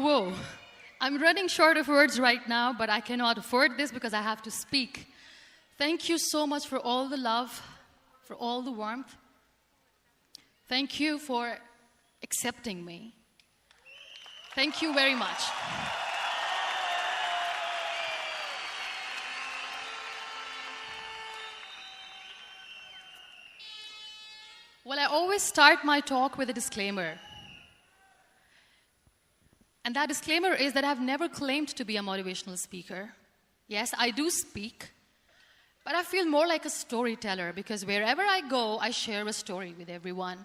Whoa. I'm running short of words right now, but I cannot afford this because I have to speak. Thank you so much for all the love, for all the warmth. Thank you for accepting me. Thank you very much. Well, I always start my talk with a disclaimer. And that disclaimer is that I've never claimed to be a motivational speaker. Yes, I do speak, but I feel more like a storyteller because wherever I go, I share a story with everyone.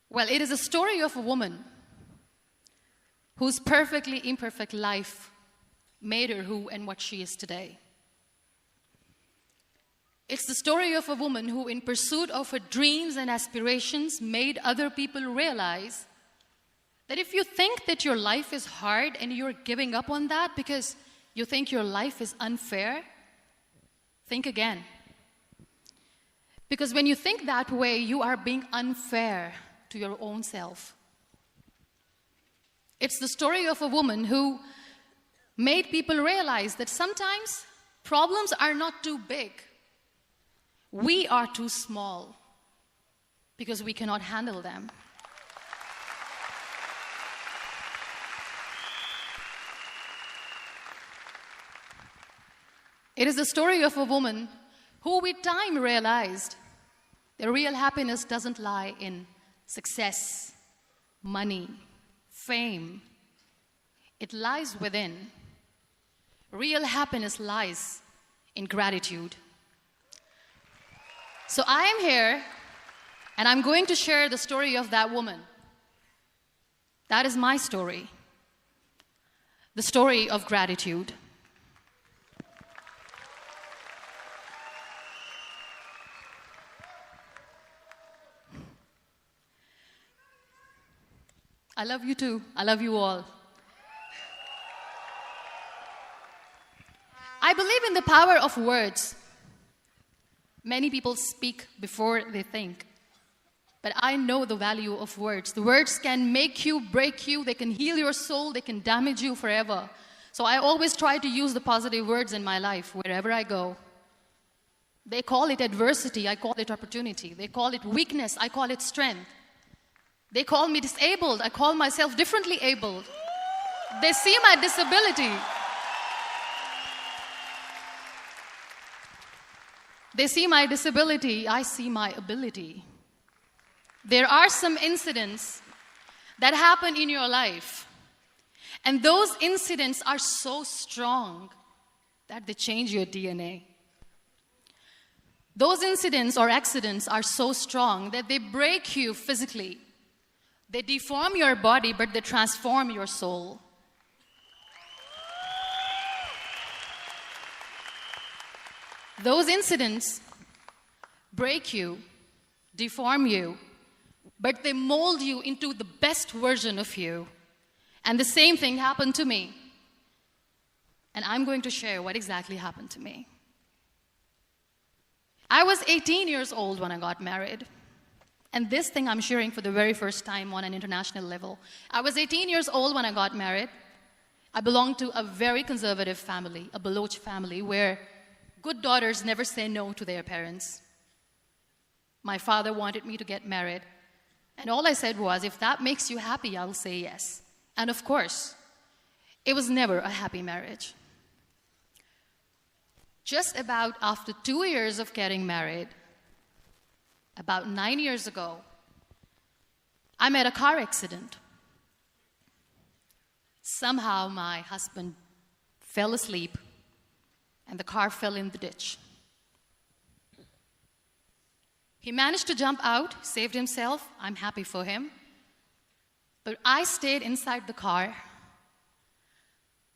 Well, it is a story of a woman whose perfectly imperfect life made her who and what she is today. It's the story of a woman who, in pursuit of her dreams and aspirations, made other people realize that if you think that your life is hard and you're giving up on that because you think your life is unfair, think again. Because when you think that way, you are being unfair to your own self. It's the story of a woman who made people realize that sometimes problems are not too big. We are too small because we cannot handle them. It is the story of a woman who with time realized that real happiness doesn't lie in success, money, fame. It lies within. Real happiness lies in gratitude. So I am here, and I'm going to share the story of that woman. That is my story. The story of gratitude. I love you too. I love you all. I believe in the power of words. Many people speak before they think. But I know the value of words. The words can make you, break you, they can heal your soul, they can damage you forever. So I always try to use the positive words in my life wherever I go. They call it adversity, I call it opportunity. They call it weakness, I call it strength. They call me disabled, I call myself differently abled. They see my disability. They see my disability, I see my ability. There are some incidents that happen in your life, and those incidents are so strong that they change your DNA. Those incidents or accidents are so strong that they break you physically. They deform your body, but they transform your soul. Those incidents break you, deform you, but they mold you into the best version of you. And the same thing happened to me. And I'm going to share what exactly happened to me. I was 18 years old when I got married. And this thing I'm sharing for the very first time on an international level. I was 18 years old when I got married. I belonged to a very conservative family, a Baloch family, where good daughters never say no to their parents. My father wanted me to get married. And all I said was, if that makes you happy, I'll say yes. And of course, it was never a happy marriage. Just about after 2 years of getting married, about 9 years ago, I met a car accident. Somehow my husband fell asleep and the car fell in the ditch. He managed to jump out, saved himself. I'm happy for him. But I stayed inside the car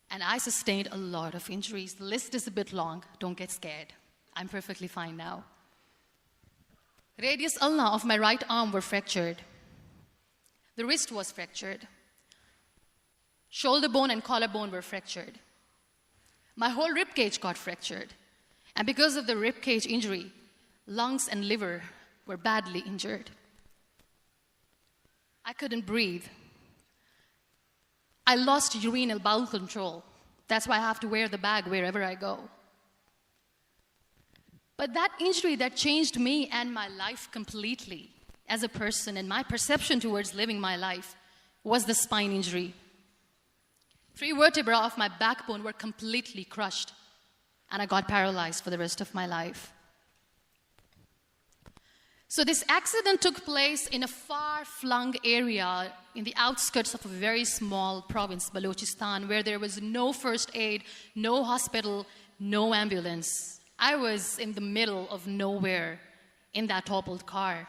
and I sustained a lot of injuries. The list is a bit long. Don't get scared. I'm perfectly fine now. Radius ulna of my right arm were fractured. The wrist was fractured. Shoulder bone and collarbone were fractured. My whole rib cage got fractured. And because of the rib cage injury, lungs and liver were badly injured. I couldn't breathe. I lost urinary bowel control. That's why I have to wear the bag wherever I go. But that injury that changed me and my life completely as a person and my perception towards living my life was the spine injury. 3 vertebrae of my backbone were completely crushed, and I got paralyzed for the rest of my life. So this accident took place in a far-flung area in the outskirts of a very small province, Balochistan, where there was no first aid, no hospital, no ambulance. I was in the middle of nowhere in that toppled car.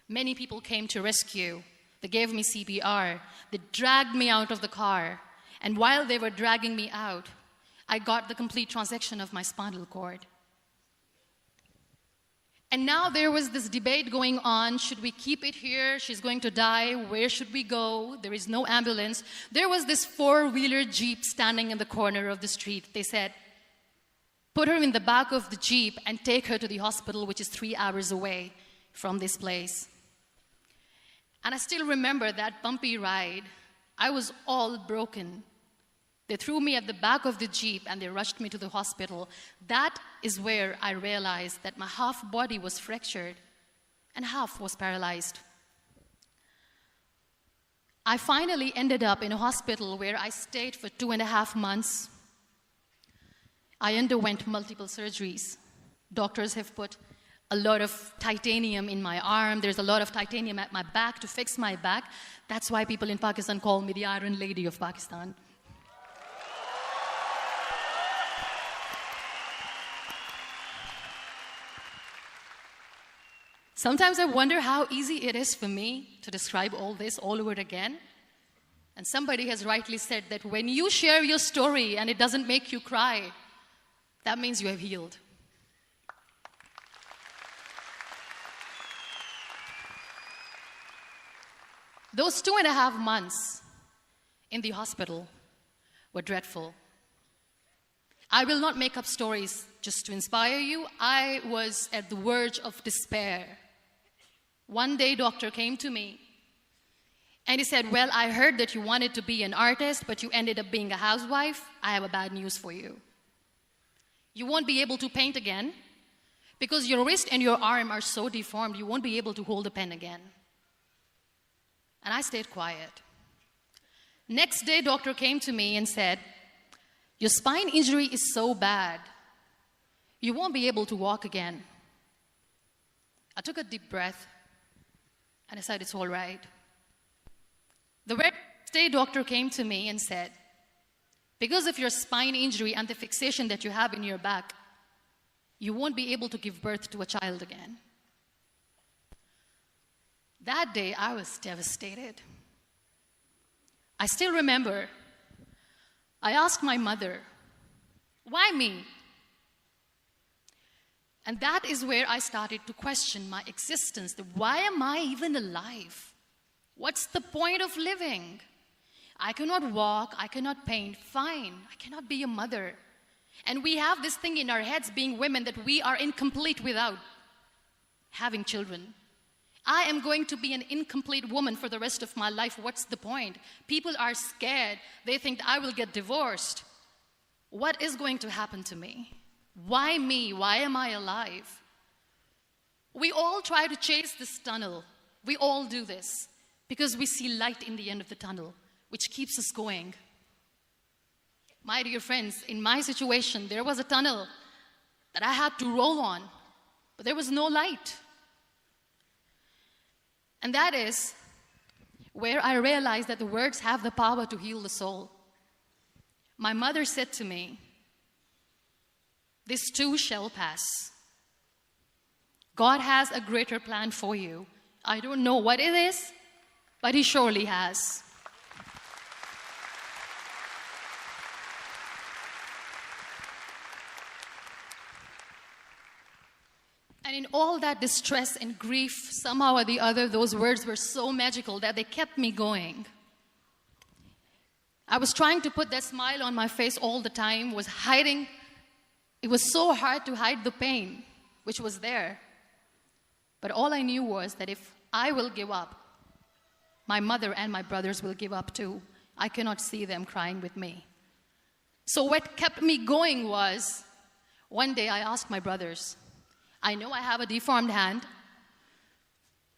Many people came to rescue. They gave me CPR. They dragged me out of the car. And while they were dragging me out, I got the complete transection of my spinal cord. And now there was this debate going on. Should we keep it here? She's going to die. Where should we go? There is no ambulance. There was this 4-wheeler Jeep standing in the corner of the street. They said, put her in the back of the Jeep and take her to the hospital, which is 3 hours away from this place. And I still remember that bumpy ride. I was all broken. They threw me at the back of the Jeep and they rushed me to the hospital. That is where I realized that my half body was fractured and half was paralyzed. I finally ended up in a hospital where I stayed for 2.5 months. I underwent multiple surgeries. Doctors have put a lot of titanium in my arm. There's a lot of titanium at my back to fix my back. That's why people in Pakistan call me the Iron Lady of Pakistan. Sometimes I wonder how easy it is for me to describe all this all over again. And somebody has rightly said that when you share your story and it doesn't make you cry, that means you have healed. Those 2.5 months in the hospital were dreadful. I will not make up stories just to inspire you. I was at the verge of despair. One day, doctor came to me and he said, well, I heard that you wanted to be an artist, but you ended up being a housewife. I have a bad news for you. You won't be able to paint again because your wrist and your arm are so deformed, you won't be able to hold a pen again. And I stayed quiet. Next day, doctor came to me and said, your spine injury is so bad, you won't be able to walk again. I took a deep breath and I said, it's all right. The next day, doctor came to me and said, because of your spine injury and the fixation that you have in your back, you won't be able to give birth to a child again. That day, I was devastated. I still remember, I asked my mother, why me? And that is where I started to question my existence. Why am I even alive? What's the point of living? I cannot walk, I cannot paint, fine. I cannot be a mother. And we have this thing in our heads, being women, that we are incomplete without having children. I am going to be an incomplete woman for the rest of my life. What's the point? People are scared. They think I will get divorced. What is going to happen to me? Why me? Why am I alive? We all try to chase this tunnel. We all do this because we see light in the end of the tunnel, which keeps us going. My dear friends, in my situation, there was a tunnel that I had to roll on, but there was no light. And that is where I realized that the words have the power to heal the soul. My mother said to me, this too shall pass. God has a greater plan for you. I don't know what it is, but He surely has. And in all that distress and grief, somehow or the other, those words were so magical that they kept me going. I was trying to put that smile on my face all the time, was hiding. It was so hard to hide the pain, which was there. But all I knew was that if I will give up, my mother and my brothers will give up too. I cannot see them crying with me. So what kept me going was, one day I asked my brothers, I know I have a deformed hand,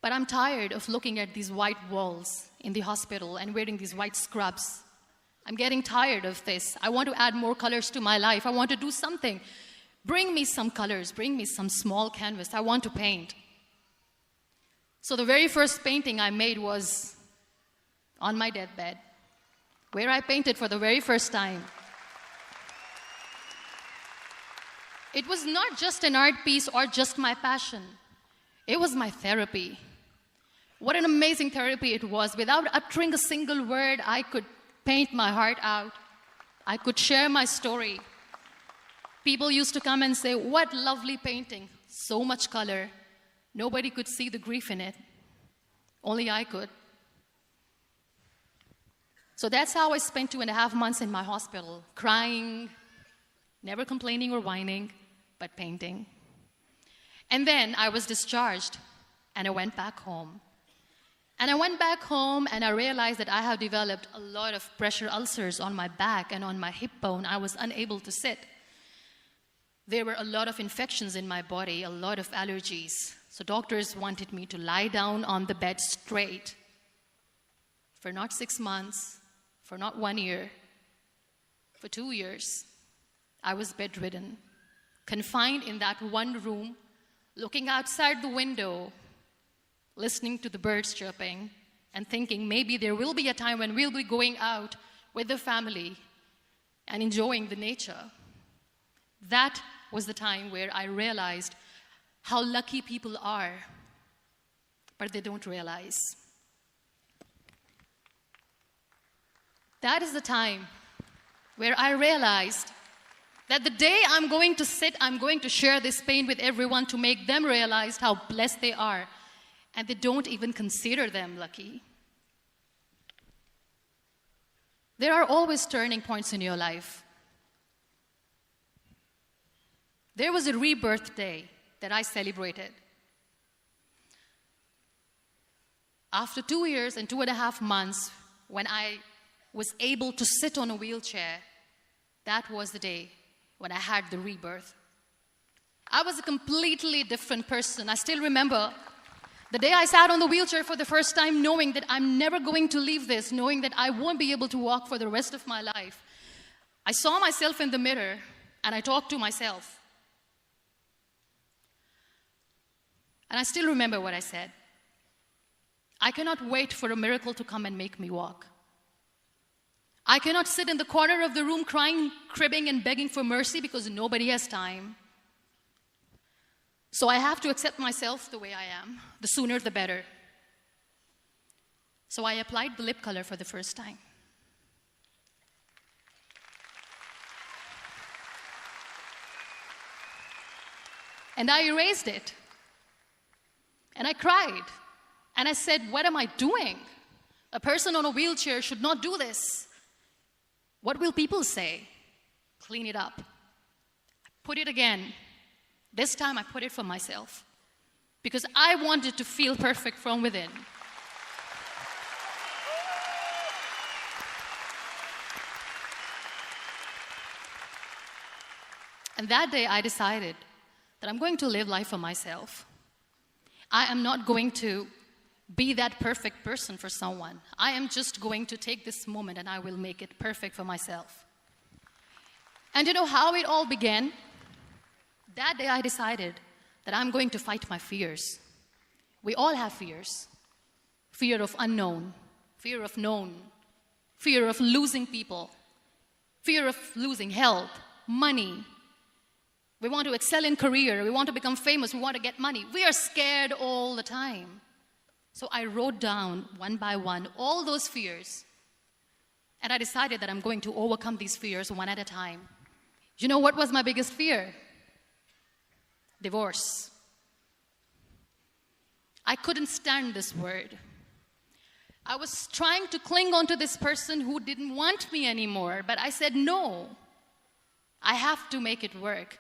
but I'm tired of looking at these white walls in the hospital and wearing these white scrubs. I'm getting tired of this. I want to add more colors to my life. I want to do something. Bring me some colors. Bring me some small canvas. I want to paint. So the very first painting I made was on my deathbed, where I painted for the very first time. It was not just an art piece or just my passion. It was my therapy. What an amazing therapy it was. Without uttering a single word, I could paint my heart out. I could share my story. People used to come and say, what lovely painting. So much color. Nobody could see the grief in it. Only I could. So that's how I spent 2.5 months in my hospital, crying, never complaining or whining, but painting. And then I was discharged, and I went back home. And I went back home, and I realized that I have developed a lot of pressure ulcers on my back and on my hip bone. I was unable to sit. There were a lot of infections in my body, a lot of allergies. So doctors wanted me to lie down on the bed straight for not 6 months, for not 1 year, for 2 years. I was bedridden, confined in that one room, looking outside the window, listening to the birds chirping, and thinking maybe there will be a time when we'll be going out with the family and enjoying the nature. That was the time where I realized how lucky people are, but they don't realize. That is the time where I realized that the day I'm going to sit, I'm going to share this pain with everyone to make them realize how blessed they are, and they don't even consider them lucky. There are always turning points in your life. There was a rebirth day that I celebrated. After 2 years and 2.5 months, when I was able to sit on a wheelchair, that was the day when I had the rebirth. I was a completely different person. I still remember the day I sat on the wheelchair for the first time, knowing that I'm never going to leave this, knowing that I won't be able to walk for the rest of my life. I saw myself in the mirror, and I talked to myself. And I still remember what I said. I cannot wait for a miracle to come and make me walk. I cannot sit in the corner of the room crying, cribbing, and begging for mercy because nobody has time. So I have to accept myself the way I am. The sooner, the better. So I applied the lip color for the first time. And I erased it. And I cried. And I said, what am I doing? A person on a wheelchair should not do this. What will people say? Clean it up. Put it again. This time I put it for myself. Because I wanted to feel perfect from within. And that day I decided that I'm going to live life for myself. I am not going to be that perfect person for someone. I am just going to take this moment and I will make it perfect for myself. And you know how it all began? That day I decided that I'm going to fight my fears. We all have fears. Fear of unknown, fear of known, fear of losing people, fear of losing health, money. We want to excel in career, we want to become famous, we want to get money. We are scared all the time. So I wrote down one by one all those fears. And I decided that I'm going to overcome these fears one at a time. You know what was my biggest fear? Divorce. I couldn't stand this word. I was trying to cling on to this person who didn't want me anymore, but I said no. I have to make it work.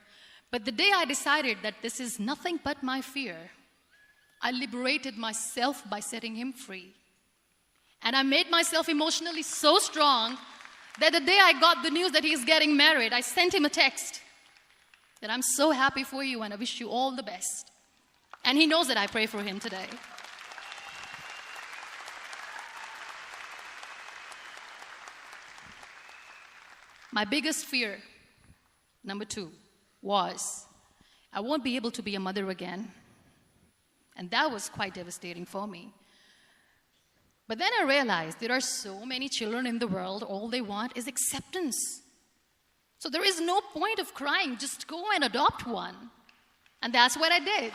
But the day I decided that this is nothing but my fear, I liberated myself by setting him free. And I made myself emotionally so strong that the day I got the news that he's getting married, I sent him a text that I'm so happy for you and I wish you all the best. And he knows that I pray for him today. My biggest fear, number 2, was I won't be able to be a mother again. And that was quite devastating for me. But then I realized there are so many children in the world, all they want is acceptance. So there is no point of crying, just go and adopt one. And that's what I did.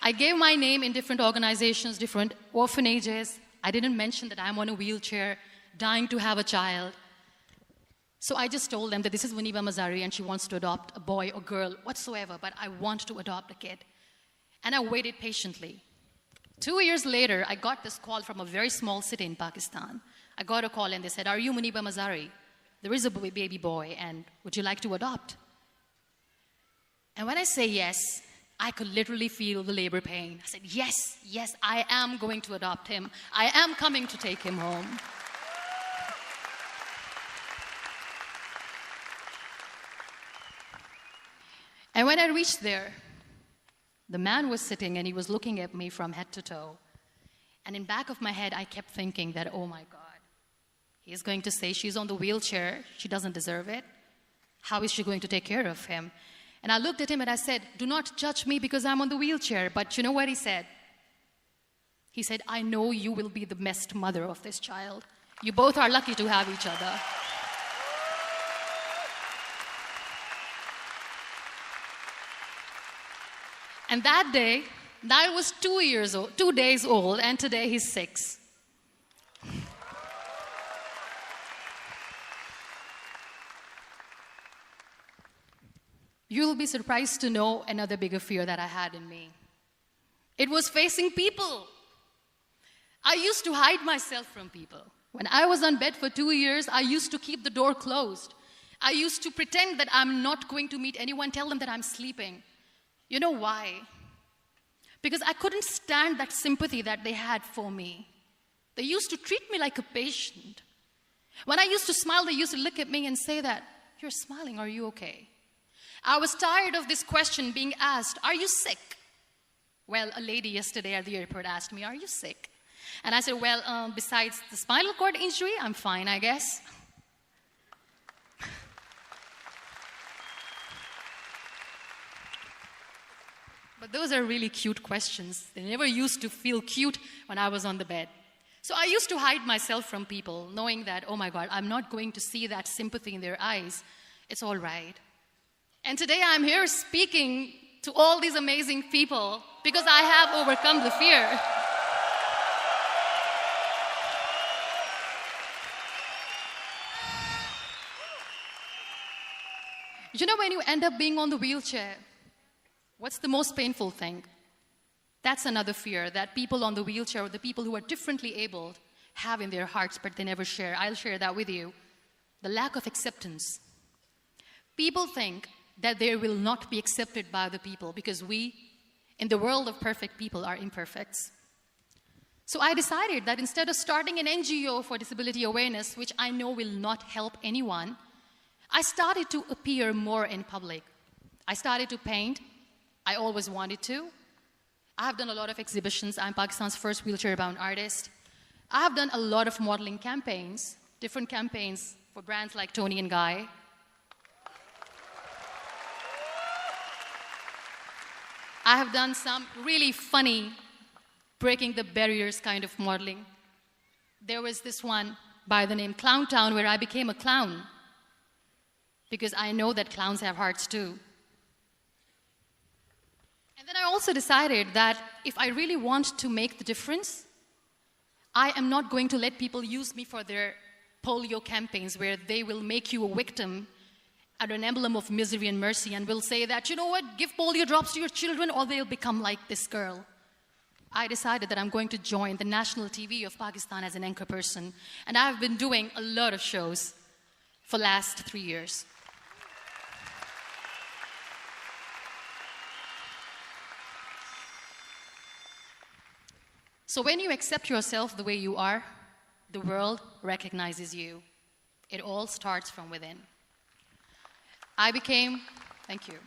I gave my name in different organizations, different orphanages. I didn't mention that I'm on a wheelchair, dying to have a child. So I just told them that this is Muniba Mazari and she wants to adopt a boy or girl, whatsoever, but I want to adopt a kid. And I waited patiently. 2 years later, I got this call from a very small city in Pakistan. I got a call and they said, "Are you Muniba Mazari? There is a baby boy and would you like to adopt?" And when I say yes, I could literally feel the labor pain. I said, yes, I am going to adopt him. I am coming to take him home. And when I reached there, the man was sitting and he was looking at me from head to toe. And in back of my head, I kept thinking that, oh my God, he's going to say she's on the wheelchair, she doesn't deserve it. How is she going to take care of him? And I looked at him and I said, "Do not judge me because I'm on the wheelchair." But you know what he said? He said, "I know you will be the best mother of this child. You both are lucky to have each other." And that day, Niall was 2 days old, and today he's 6. You'll be surprised to know another bigger fear that I had in me. It was facing people. I used to hide myself from people. When I was on bed for 2 years, I used to keep the door closed. I used to pretend that I'm not going to meet anyone, tell them that I'm sleeping. You know why? Because I couldn't stand that sympathy that they had for me. They used to treat me like a patient. When I used to smile, they used to look at me and say that, "You're smiling, are you okay?" I was tired of this question being asked, "Are you sick?" Well, a lady yesterday at the airport asked me, "Are you sick?" And I said, "Well, besides the spinal cord injury, I'm fine, I guess." But those are really cute questions. They never used to feel cute when I was on the bed. So I used to hide myself from people, knowing that, oh my God, I'm not going to see that sympathy in their eyes. It's all right. And today I'm here speaking to all these amazing people because I have overcome the fear. You know, when you end up being on the wheelchair, what's the most painful thing? That's another fear that people on the wheelchair, or the people who are differently abled, have in their hearts, but they never share. I'll share that with you. The lack of acceptance. People think that they will not be accepted by the people because we, in the world of perfect people, are imperfects. So I decided that instead of starting an NGO for disability awareness, which I know will not help anyone, I started to appear more in public. I started to paint. I always wanted to. I have done a lot of exhibitions. I'm Pakistan's first wheelchair-bound artist. I have done a lot of modeling campaigns, different campaigns for brands like Tony and Guy. I have done some really funny, breaking the barriers kind of modeling. There was this one by the name Clown Town where I became a clown because I know that clowns have hearts too. And then I also decided that if I really want to make the difference, I am not going to let people use me for their polio campaigns where they will make you a victim and an emblem of misery and mercy and will say that, you know what, give polio drops to your children or they'll become like this girl. I decided that I'm going to join the national TV of Pakistan as an anchor person. And I've been doing a lot of shows for the last 3 years. So when you accept yourself the way you are, the world recognizes you. It all starts from within. Thank you.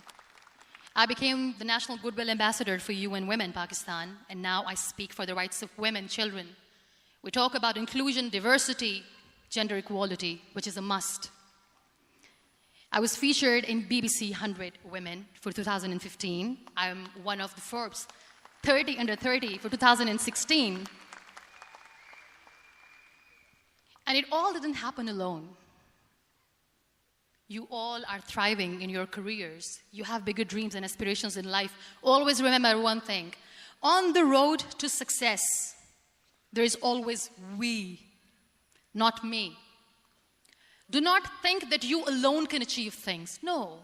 I became the National Goodwill Ambassador for UN Women Pakistan, and now I speak for the rights of women, children. We talk about inclusion, diversity, gender equality, which is a must. I was featured in BBC 100 Women for 2015. I'm one of the Forbes 30 under 30 for 2016. And it all didn't happen alone. You all are thriving in your careers. You have bigger dreams and aspirations in life. Always remember one thing. On the road to success, there is always we, not me. Do not think that you alone can achieve things. No.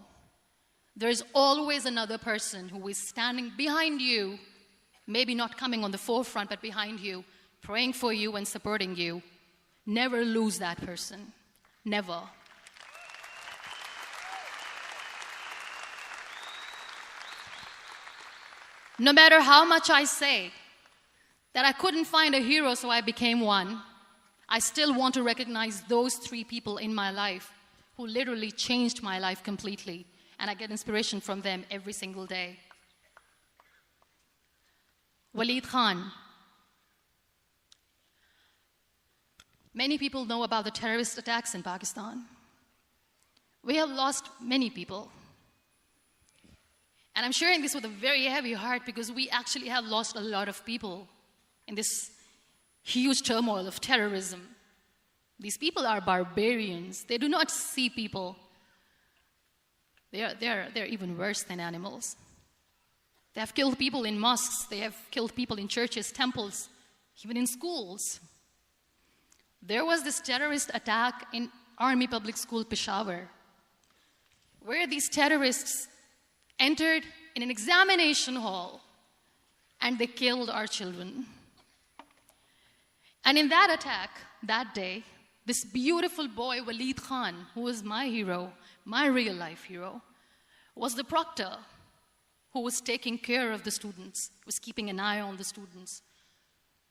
There is always another person who is standing behind you, maybe not coming on the forefront, but behind you, praying for you and supporting you. Never lose that person. Never. No matter how much I say that I couldn't find a hero, so I became one, I still want to recognize those 3 people in my life who literally changed my life completely, and I get inspiration from them every single day. Waleed Khan. Many people know about the terrorist attacks in Pakistan. We have lost many people. And I'm sharing this with a very heavy heart because we actually have lost a lot of people in this huge turmoil of terrorism. These people are barbarians. They do not see people. They're even worse than animals. They have killed people in mosques. They have killed people in churches, temples, even in schools. There was this terrorist attack in Army Public School, Peshawar, where these terrorists entered in an examination hall and they killed our children. And in that attack, that day, this beautiful boy, Waleed Khan, who was my hero, my real life hero, was the proctor who was taking care of the students, was keeping an eye on the students.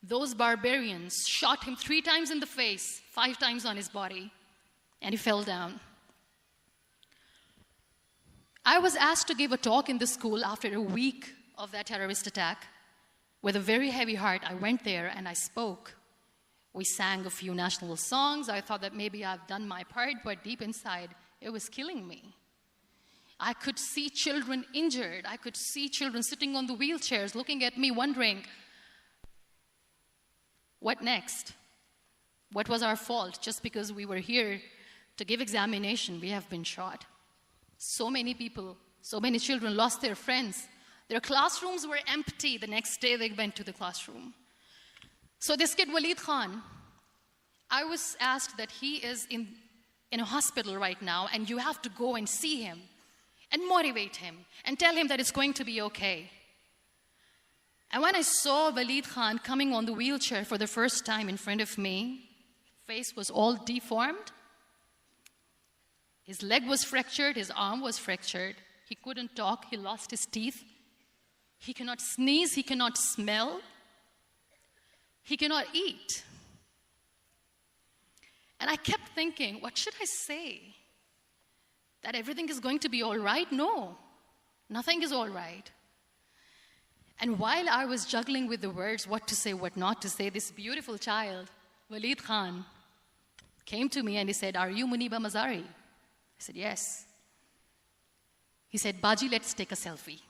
Those barbarians shot him 3 times in the face, 5 times on his body, and he fell down. I was asked to give a talk in the school after a week of that terrorist attack. With a very heavy heart, I went there and I spoke. We sang a few national songs. I thought that maybe I've done my part, but deep inside, it was killing me. I could see children injured. I could see children sitting on the wheelchairs, looking at me, wondering, what next? What was our fault? Just because we were here to give examination, we have been shot. So many people, so many children lost their friends. Their classrooms were empty. The next day they went to the classroom. So this kid, Waleed Khan, I was asked that he is in a hospital right now, and you have to go and see him and motivate him and tell him that it's going to be okay. And when I saw Waleed Khan coming on the wheelchair for the first time in front of me, face was all deformed. His leg was fractured, his arm was fractured. He couldn't talk, he lost his teeth. He cannot sneeze, he cannot smell. He cannot eat. And I kept thinking, what should I say? That everything is going to be all right? No, nothing is all right. And while I was juggling with the words, what to say, what not to say, this beautiful child, Waleed Khan, came to me and he said, "Are you Muniba Mazari?" I said, "Yes." He said, "Baji, let's take a selfie."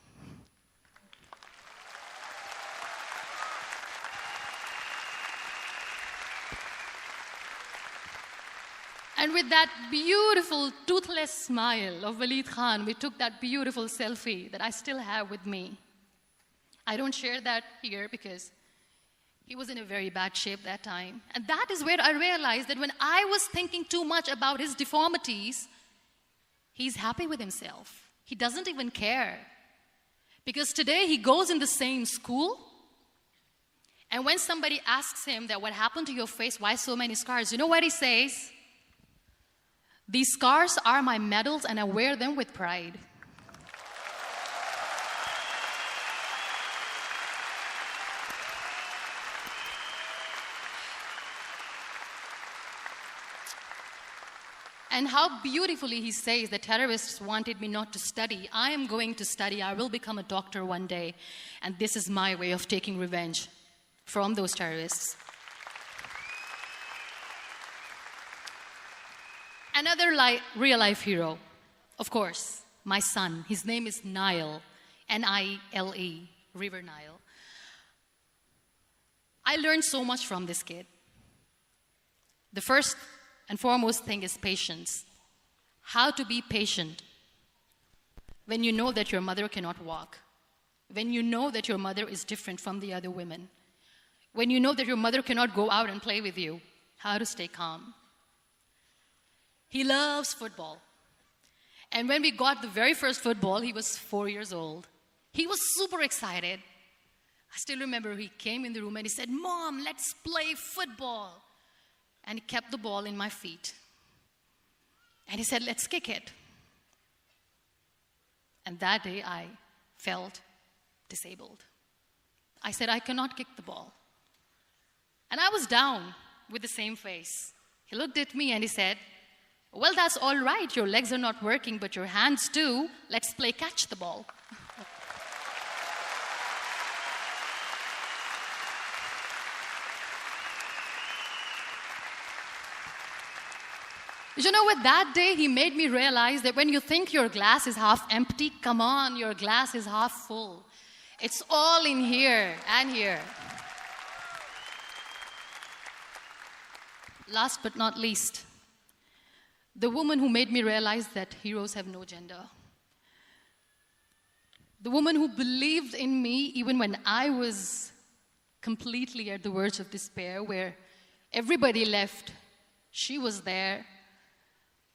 And with that beautiful, toothless smile of Waleed Khan, we took that beautiful selfie that I still have with me. I don't share that here because he was in a very bad shape that time. And that is where I realized that when I was thinking too much about his deformities, he's happy with himself. He doesn't even care. Because today he goes in the same school, and when somebody asks him that what happened to your face, why so many scars, you know what he says? "These scars are my medals and I wear them with pride." And how beautifully he says, the terrorists wanted me not to study. I am going to study. I will become a doctor one day. And this is my way of taking revenge from those terrorists. Another real-life hero, of course, my son. His name is Nile, N-I-L-E, River Nile. I learned so much from this kid. The first and foremost thing is patience. How to be patient when you know that your mother cannot walk, when you know that your mother is different from the other women, when you know that your mother cannot go out and play with you, how to stay calm. He loves football. And when we got the very first football, he was 4 years old. He was super excited. I still remember he came in the room and he said, "Mom, let's play football." And he kept the ball in my feet. And he said, "Let's kick it." And that day I felt disabled. I said, "I cannot kick the ball." And I was down with the same face. He looked at me and he said, "Well, that's all right. Your legs are not working, but your hands do. Let's play catch the ball." You know what? That day he made me realize that when you think your glass is half empty, come on, your glass is half full. It's all in here and here. Last but not least, the woman who made me realize that heroes have no gender. The woman who believed in me even when I was completely at the verge of despair, where everybody left, she was there.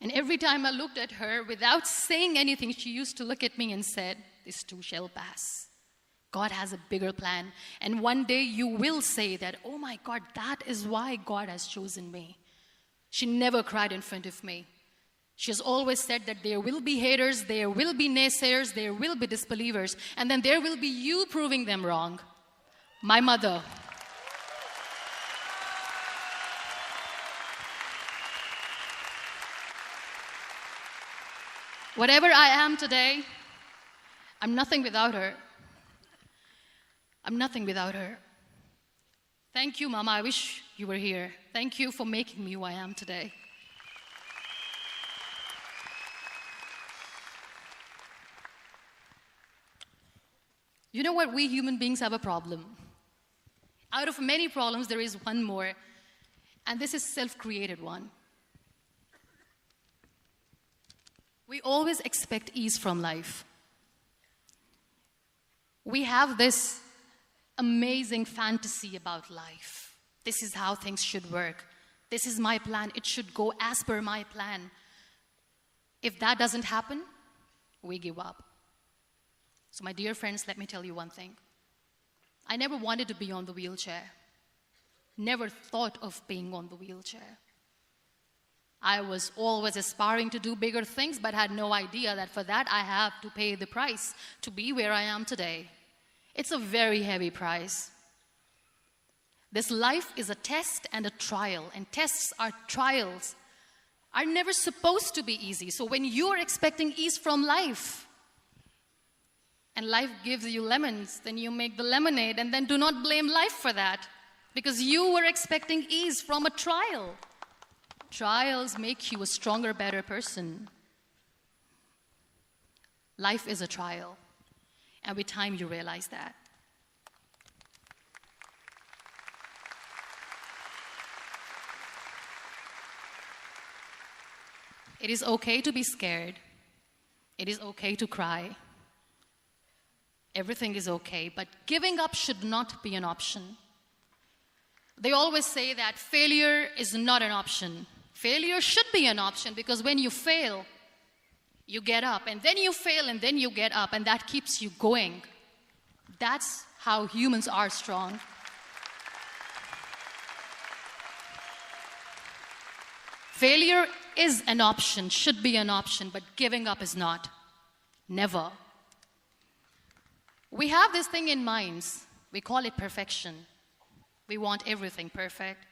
And every time I looked at her, without saying anything, she used to look at me and said, "This too shall pass. God has a bigger plan. And one day you will say that, oh my God, that is why God has chosen me." She never cried in front of me. She has always said that there will be haters, there will be naysayers, there will be disbelievers, and then there will be you proving them wrong. My mother. Whatever I am today, I'm nothing without her. I'm nothing without her. Thank you, Mama. I wish you were here. Thank you for making me who I am today. You know what? We human beings have a problem. Out of many problems, there is one more, and this is a self-created one. We always expect ease from life. We have this amazing fantasy about life. This is how things should work. This is my plan. It should go as per my plan. If that doesn't happen, we give up. So my dear friends, let me tell you one thing. I never wanted to be on the wheelchair. Never thought of being on the wheelchair. I was always aspiring to do bigger things, but had no idea that for that I have to pay the price to be where I am today. It's a very heavy price. This life is a test and a trial, and tests are trials are never supposed to be easy. So when you're expecting ease from life, and life gives you lemons, then you make the lemonade, and then do not blame life for that, because you were expecting ease from a trial. Trials make you a stronger, better person. Life is a trial, and with time you realize that. It is okay to be scared. It is okay to cry. Everything is okay, but giving up should not be an option. They always say that failure is not an option. Failure should be an option, because when you fail, you get up, and then you fail, and then you get up, and that keeps you going. That's how humans are strong. Failure is an option, should be an option, but giving up is not. Never. We have this thing in minds. We call it perfection. We want everything perfect.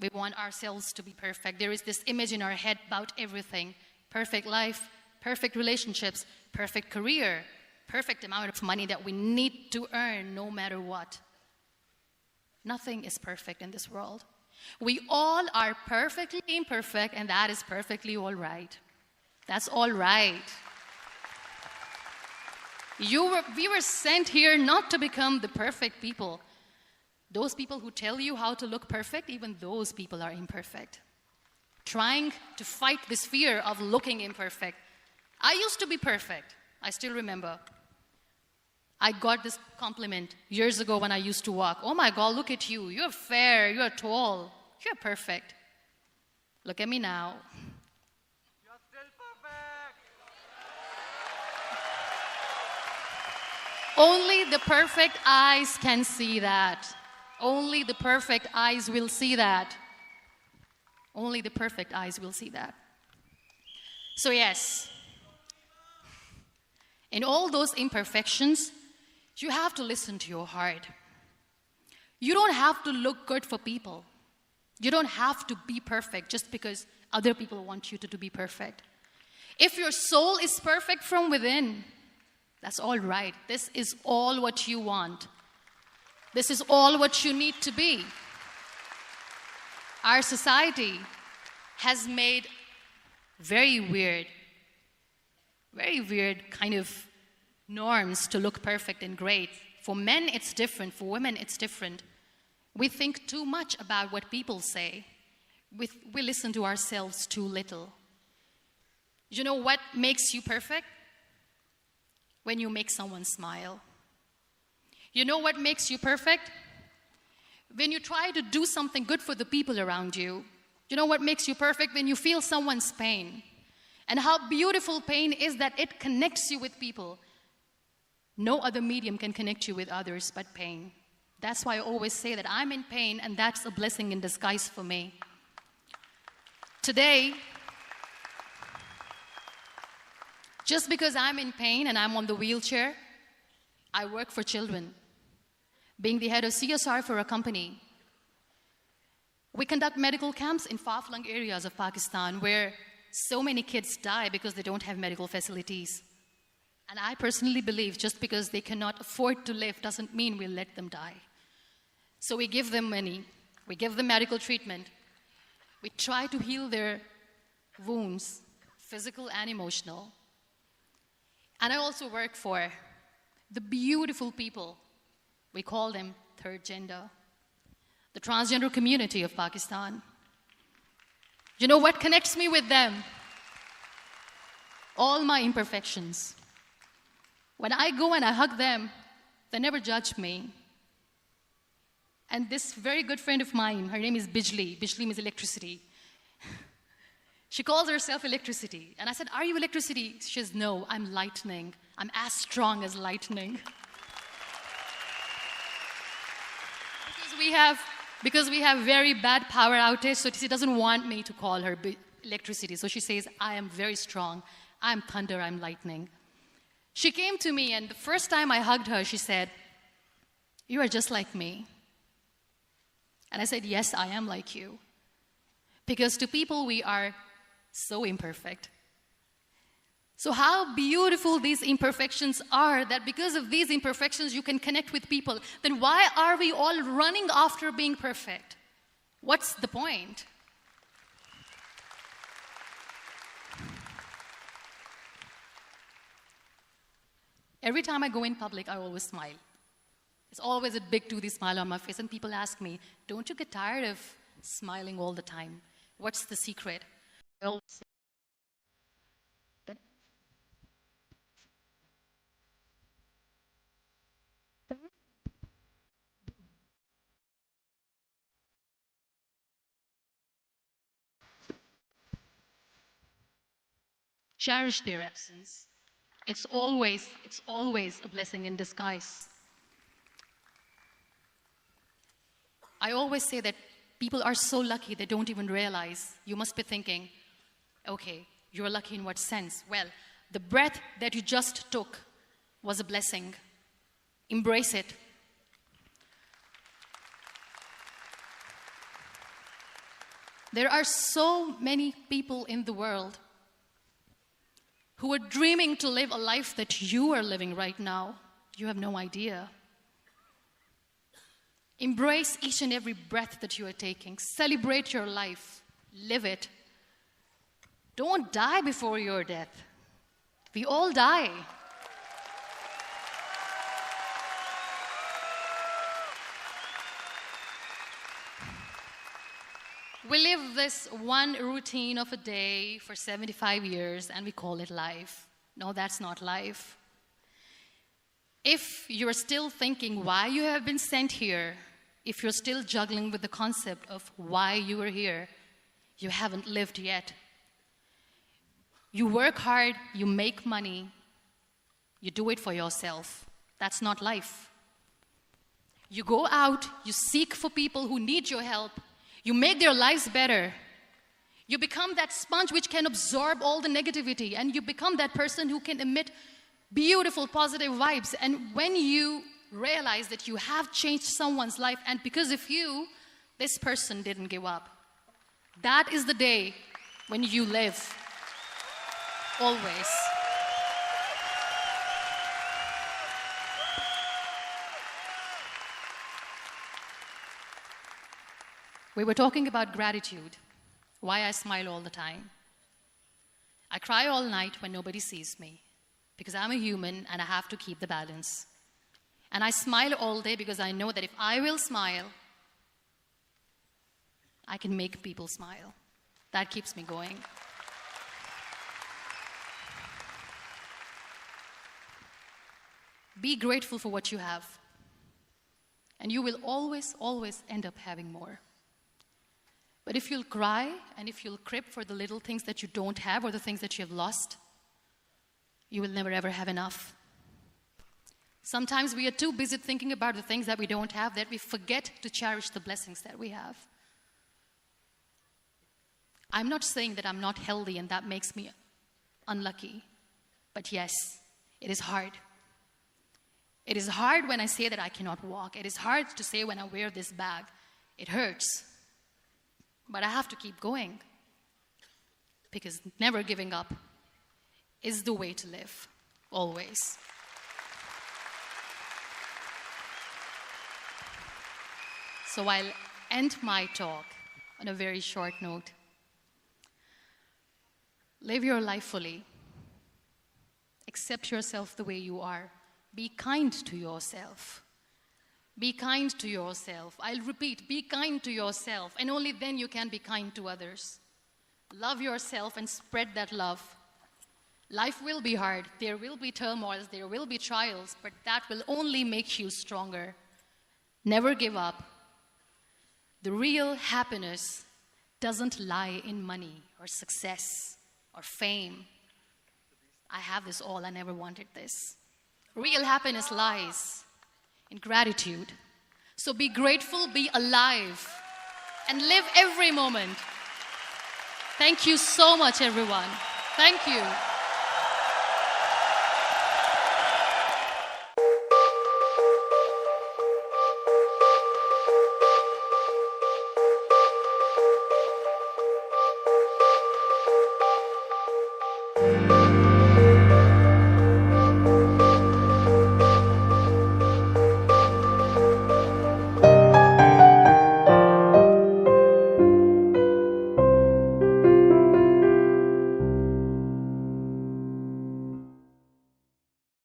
We want ourselves to be perfect. There is this image in our head about everything. Perfect life, perfect relationships, perfect career, perfect amount of money that we need to earn no matter what. Nothing is perfect in this world. We all are perfectly imperfect, and that is perfectly all right. That's all right. We were sent here not to become the perfect people. Those people who tell you how to look perfect, even those people are imperfect. Trying to fight this fear of looking imperfect. I used to be perfect. I still remember. I got this compliment years ago when I used to walk. Oh my God, look at you. You're fair, you're tall, you're perfect. Look at me now. You're still perfect. Only the perfect eyes can see that. Only the perfect eyes will see that. Only the perfect eyes will see that. So yes, in all those imperfections, you have to listen to your heart. You don't have to look good for people. You don't have to be perfect just because other people want you to be perfect. If your soul is perfect from within, that's all right. This is all what you want. This is all what you need to be. Our society has made very weird kind of norms to look perfect and great. For men, it's different. For women, it's different. We think too much about what people say. We listen to ourselves too little. You know what makes you perfect? When you make someone smile. You know what makes you perfect? When you try to do something good for the people around you. You know what makes you perfect? When you feel someone's pain. And how beautiful pain is that it connects you with people. No other medium can connect you with others but pain. That's why I always say that I'm in pain, and that's a blessing in disguise for me. Today, just because I'm in pain and I'm on the wheelchair, I work for children. Being the head of CSR for a company, we conduct medical camps in far-flung areas of Pakistan where so many kids die because they don't have medical facilities. And I personally believe just because they cannot afford to live doesn't mean we'll let them die. So we give them money, we give them medical treatment, we try to heal their wounds, physical and emotional. And I also work for the beautiful people. We call them third gender, the transgender community of Pakistan. You know what connects me with them? All my imperfections. When I go and I hug them, they never judge me. And this very good friend of mine, her name is Bijli. Bijli means electricity. She calls herself electricity. And I said, are you electricity? She says, no, I'm lightning. I'm as strong as lightning. Because we have very bad power outage, so she doesn't want me to call her electricity. So she says, I am very strong. I'm thunder, I'm lightning. She came to me, and the first time I hugged her, she said, you are just like me. And I said, yes, I am like you. Because to people, we are so imperfect. So how beautiful these imperfections are, that because of these imperfections you can connect with people. Then why are we all running after being perfect? What's the point? Every time I go in public, I always smile. There's always a big toothy smile on my face, and people ask me, don't you get tired of smiling all the time? What's the secret? I always say that cherish their absence. It's always a blessing in disguise. I always say that people are so lucky they don't even realize. You must be thinking, okay, you're lucky in what sense? Well, the breath that you just took was a blessing. Embrace it. There are so many people in the world who are dreaming to live a life that you are living right now. You have no idea. Embrace each and every breath that you are taking. Celebrate your life. Live it. Don't die before your death. We all die. We live this one routine of a day for 75 years and we call it life. No, that's not life. If you're still thinking why you have been sent here, if you're still juggling with the concept of why you are here, you haven't lived yet. You work hard, you make money, you do it for yourself. That's not life. You go out, you seek for people who need your help, you make their lives better. You become that sponge which can absorb all the negativity, and you become that person who can emit beautiful, positive vibes. And when you realize that you have changed someone's life, and because of you, this person didn't give up, that is the day when you live. Always. We were talking about gratitude, why I smile all the time. I cry all night when nobody sees me, because I'm a human and I have to keep the balance. And I smile all day because I know that if I will smile, I can make people smile. That keeps me going. Be grateful for what you have, and you will always, always end up having more. But if you'll cry and if you'll crib for the little things that you don't have or the things that you have lost, you will never ever have enough. Sometimes we are too busy thinking about the things that we don't have that we forget to cherish the blessings that we have. I'm not saying that I'm not healthy and that makes me unlucky, but yes, it is hard. It is hard when I say that I cannot walk. It is hard to say when I wear this bag. It hurts. But I have to keep going, because never giving up is the way to live, always. So I'll end my talk on a very short note. Live your life fully. Accept yourself the way you are. Be kind to yourself. Be kind to yourself. I'll repeat, be kind to yourself, and only then you can be kind to others. Love yourself and spread that love. Life will be hard. There will be turmoils. There will be trials, but that will only make you stronger. Never give up. The real happiness doesn't lie in money or success or fame. I have this all. I never wanted this. Real happiness lies in gratitude. So be grateful, be alive, and live every moment. Thank you so much, everyone. Thank you.